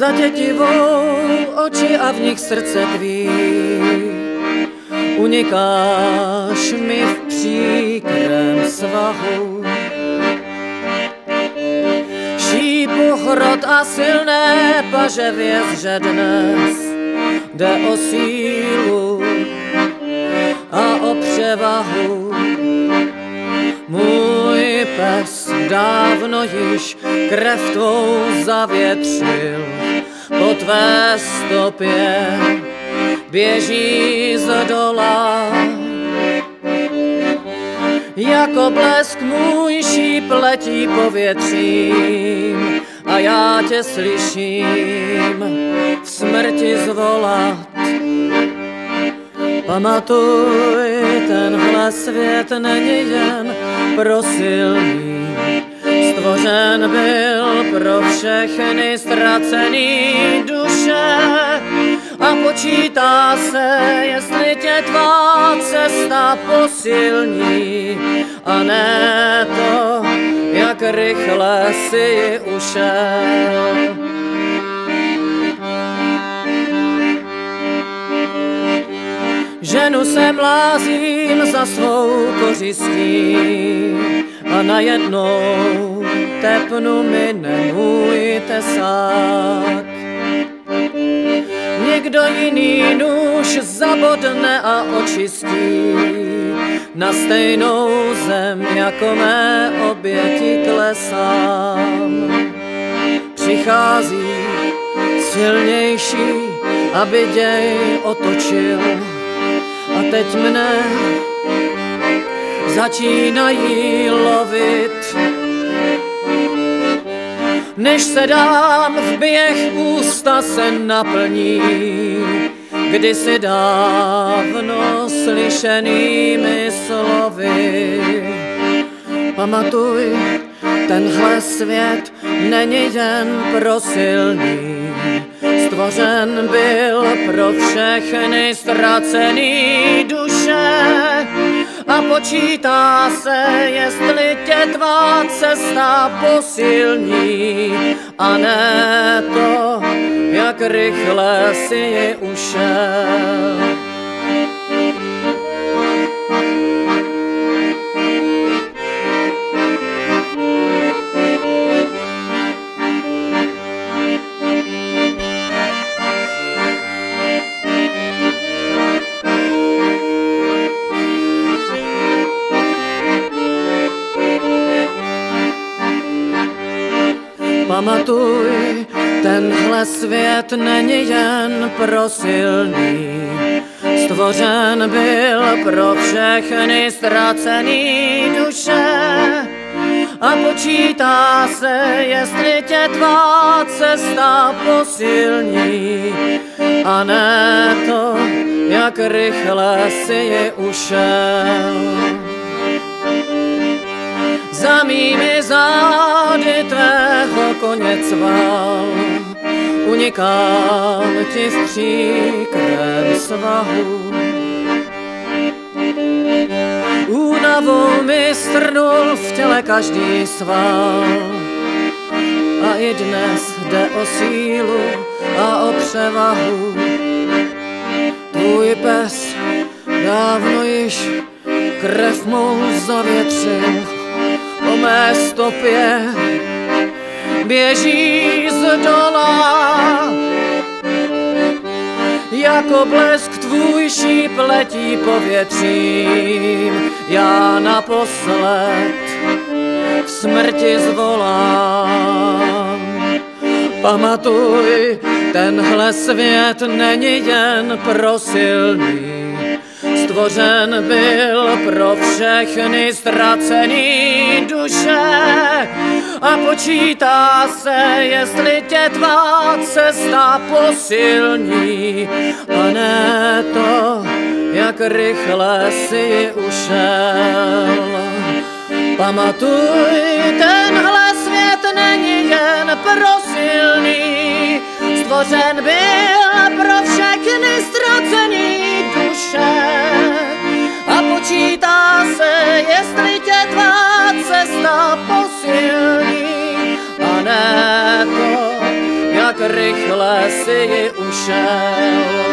Zatětivou oči a v nich srdce tvý. Unikáš mi v příkrém svahu. Šípu hrot a silné paže věz, že dnes jde o sílu a o převahu. Můj pes dávno již krev tvou zavětřil, po tvé stopě běží z dola. Jako blesk můj šíp letí povětřím a já tě slyším v smrti zvolat. Pamatuj, tenhle svět není jen pro silný, stvořen byl pro všechny ztracený duše. A počítá se, jestli tě tvá cesta posilní, a ne to, jak rychle si ji ušel. Ženu se mlázím za svou kořistí a najednou tepnu mine můj tesák. Někdo jiný nůž zabodne a očistí na stejnou zem, jako mé oběti klesám. Přichází silnější, aby děj otočil, a teď mne začínají lovit. Než se dám v běh, ústa se naplní kdysi dávno slyšenými slovy. Pamatuj, tenhle svět není jen pro silný, stvořen byl pro všechny ztracený duše. A počítá se, jestli tě tvá cesta posilní, a ne to, jak rychle si ji ušel. Pamatuj, tenhle svět není jen pro silný, stvořen byl pro všechny ztracený duše. A počítá se, jestli tě tvá cesta posilní, a ne to, jak rychle si ji ušel. Za mými zády tvého koně cval, unikám ti v příkrém svahu. Únavou mi strnul v těle každý sval, a i dnes jde o sílu a o převahu. Tvůj pes dávno již krev mou zavětřil, po mé stopě běží z dola. Jako blesk tvůj šíp letí povětřím, já naposled v smrti zvolám. Pamatuj, tenhle svět není jen pro silný, stvořen byl pro všechny ztracený duše. A počítá se, jestli tě tvá cesta posilní, a ne to, jak rychle si ji ušel. Pamatuj, tenhle svět není jen pro silný, stvořen byl pro všechny ztracený duše. A počítá se, jestli tě tvá cesta posilní, a ne to, jak rychle rychle si ušel.